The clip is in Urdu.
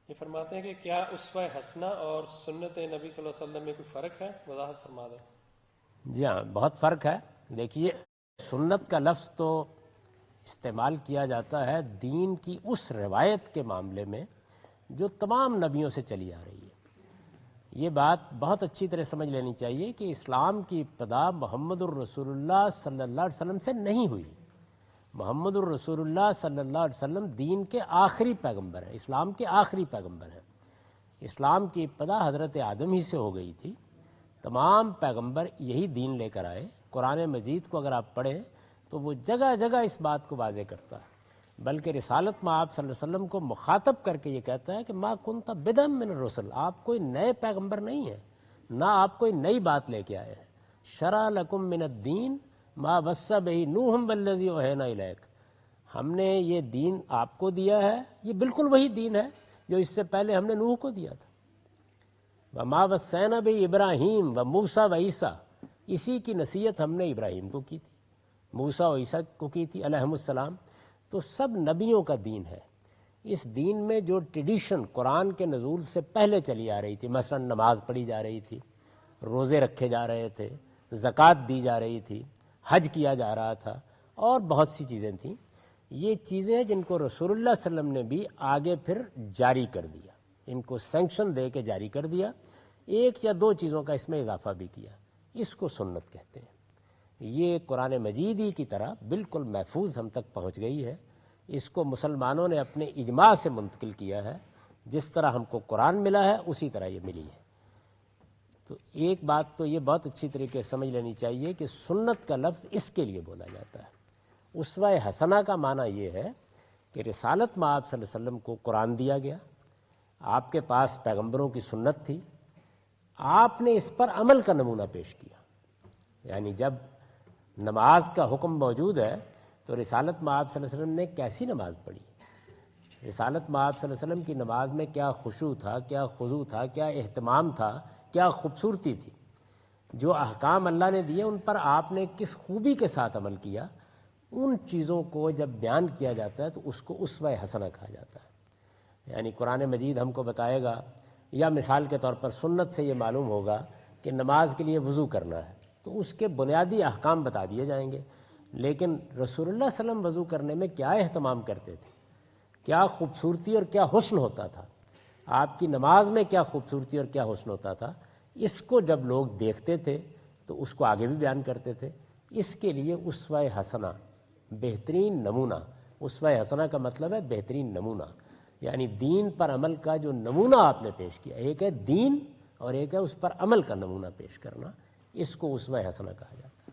یہ فرماتے ہیں کہ کیا اسوہ حسنہ اور سنت نبی صلی اللہ علیہ وسلم میں کوئی فرق ہے؟ وضاحت فرما دیں۔ جی ہاں، بہت فرق ہے۔ دیکھیے، سنت کا لفظ تو استعمال کیا جاتا ہے دین کی اس روایت کے معاملے میں جو تمام نبیوں سے چلی آ رہی ہے۔ یہ بات بہت اچھی طرح سمجھ لینی چاہیے کہ اسلام کی ابتدا محمد الرسول اللہ صلی اللہ علیہ وسلم سے نہیں ہوئی۔ محمد الرسول اللہ صلی اللہ علیہ وسلم دین کے آخری پیغمبر ہیں، اسلام کے آخری پیغمبر ہیں۔ اسلام کی ابتدا حضرت آدم ہی سے ہو گئی تھی۔ تمام پیغمبر یہی دین لے کر آئے۔ قرآن مجید کو اگر آپ پڑھیں تو وہ جگہ جگہ اس بات کو واضح کرتا ہے، بلکہ رسالت میں آپ صلی اللہ علیہ وسلم کو مخاطب کر کے یہ کہتا ہے کہ ما کنت بدعا من الرسل، آپ کوئی نئے پیغمبر نہیں ہیں، نہ آپ کوئی نئی بات لے کے آئے ہیں۔ شرع لکم من الدین ما وصی بہ نوح والذی اوحینا الیک، ہم نے یہ دین آپ کو دیا ہے، یہ بالکل وہی دین ہے جو اس سے پہلے ہم نے نوح کو دیا تھا۔ وما وصینا بہ ابراہیم و موسیٰ و عیسیٰ، اسی کی نصیحت ہم نے ابراہیم کو کی تھی، موسیٰ و عیسیٰ کو کی تھی علیہم السلام۔ تو سب نبیوں کا دین ہے۔ اس دین میں جو ٹریڈیشن قرآن کے نزول سے پہلے چلی آ رہی تھی، مثلا نماز پڑھی جا رہی تھی، روزے رکھے جا رہے تھے، زکوٰۃ دی جا رہی تھی، حج کیا جا رہا تھا، اور بہت سی چیزیں تھیں، یہ چیزیں جن کو رسول اللہ صلی اللہ علیہ وسلم نے بھی آگے پھر جاری کر دیا، ان کو سینکشن دے کے جاری کر دیا، ایک یا دو چیزوں کا اس میں اضافہ بھی کیا، اس کو سنت کہتے ہیں۔ یہ قرآن مجید ہی کی طرح بالکل محفوظ ہم تک پہنچ گئی ہے، اس کو مسلمانوں نے اپنے اجماع سے منتقل کیا ہے، جس طرح ہم کو قرآن ملا ہے اسی طرح یہ ملی ہے۔ تو ایک بات تو یہ بہت اچھی طریقے سے سمجھ لینی چاہیے کہ سنت کا لفظ اس کے لیے بولا جاتا ہے۔ اسوہ حسنہ کا معنی یہ ہے کہ رسالت میں آپ صلی اللہ علیہ وسلم کو قرآن دیا گیا، آپ کے پاس پیغمبروں کی سنت تھی، آپ نے اس پر عمل کا نمونہ پیش کیا۔ یعنی جب نماز کا حکم موجود ہے تو رسالت میں آپ صلی اللہ علیہ وسلم نے کیسی نماز پڑھی؟ رسالت میں آپ صلی اللہ علیہ وسلم کی نماز میں کیا خشوع تھا، کیا خضوع تھا، کیا اہتمام تھا، کیا خوبصورتی تھی؟ جو احکام اللہ نے دیے ان پر آپ نے کس خوبی کے ساتھ عمل کیا؟ ان چیزوں کو جب بیان کیا جاتا ہے تو اس کو اسوہ حسنہ کہا جاتا ہے۔ یعنی قرآن مجید ہم کو بتائے گا، یا مثال کے طور پر سنت سے یہ معلوم ہوگا کہ نماز کے لیے وضو کرنا ہے تو اس کے بنیادی احکام بتا دیے جائیں گے، لیکن رسول اللہ صلی اللہ علیہ وسلم وضو کرنے میں کیا اہتمام کرتے تھے، کیا خوبصورتی اور کیا حسن ہوتا تھا، آپ کی نماز میں کیا خوبصورتی اور کیا حسن ہوتا تھا، اس کو جب لوگ دیکھتے تھے تو اس کو آگے بھی بیان کرتے تھے۔ اس کے لیے اسوہ حسنہ، بہترین نمونہ، اسوہ حسنہ کا مطلب ہے بہترین نمونہ، یعنی دین پر عمل کا جو نمونہ آپ نے پیش کیا، ایک ہے دین اور ایک ہے اس پر عمل کا نمونہ پیش کرنا، اس کو اسوہ حسنہ کہا جاتا ہے۔